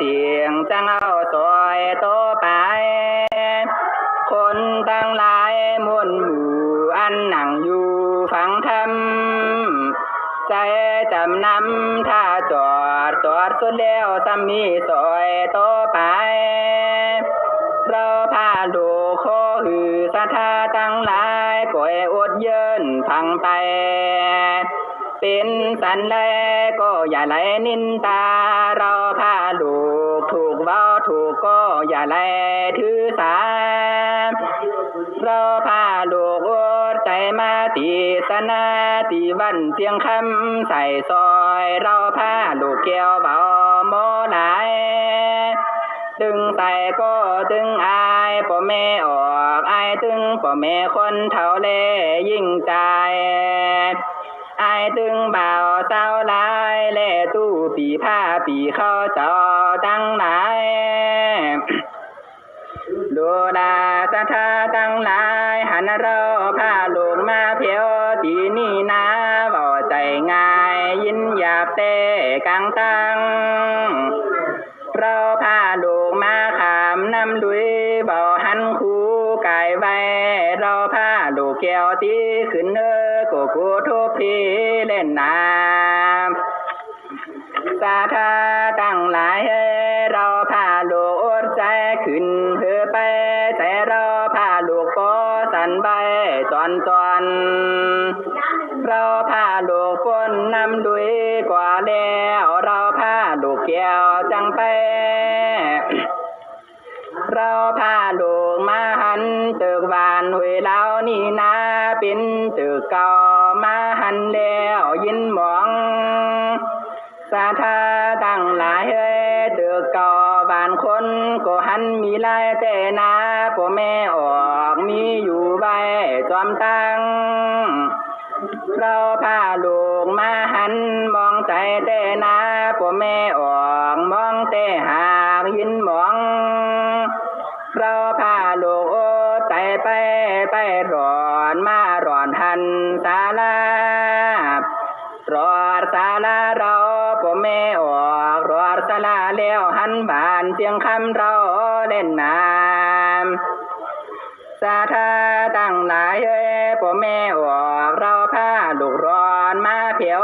เสียงจังเอาซอยโตไปคนตั้งหลายมวลหมู่อันหนังอยู่ฟังธรรมใจจำนำถ้าจอดสุดแล้วซ้ำมีซอยโตไปเราพาดูโคหือสะทาตั้งหลายก่อยอดเยินพังไปเป็นสันแลก็อย่าไหลนินตาเราพาลูกถูกเว้าถูกก็อย่าไหลถือสาเราพาลูกอดใจมาตีสนาตีวันเสียงคำใส่ซอยเราพาลูกเกี่ยวเบาโมหลายตึงใส่ก็ตึงอายพ่อแม่ออกอายตึงพ่อแม่คนเท่าเล่ยิ่งใจอายตึงเบาเศร้าลายเล่ตู้ปีผ้าปีเข้าเจ้าตั้งไหนดูดาสะทาตั้งหลายหันเราพาลูกมาเพียวตีนี่นาเบาใจง่ายยินหยาบเตะกังตังเราพาลูกมาขามน้ำลุยเบาหันคูไก่ใบเราพาลูกแก้วตีขึ้นโกกูทุบพีเล่นน้ำสาธาตั้งหลายเราพาลูกอดใจขึ้นเพื่อไปแต่เราพาลูกก็สันใบจอนเราพาลูกคนนำดุยกว่าแล้วเราพาลูกแก้วจังไปเราพาลูกมาหันตึกบานหวยเล่านี่นาเป็นตึกเก่ามาหันแล้วยินหมองสาธาตั้งหลายตึกเก่าบ้านคนก็หันมีลายแต่นาพ่อแม่ออกมีอยู่ใบจอมตั้งเราพาลูกมาหันมองใจแต่นาพ่อแม่ออกมองแต่หากยินหมองเราพาลูกใจไปร้อนมาร้อนหันศาลารอดศาลาเราพ่อแม่ออกรอดศาลาแล้วหันบานเสียงคำเราเล่นน้ำสาธาตั้งหลายพ่อแม่ออกเราพาลูกร้อนมาเพียว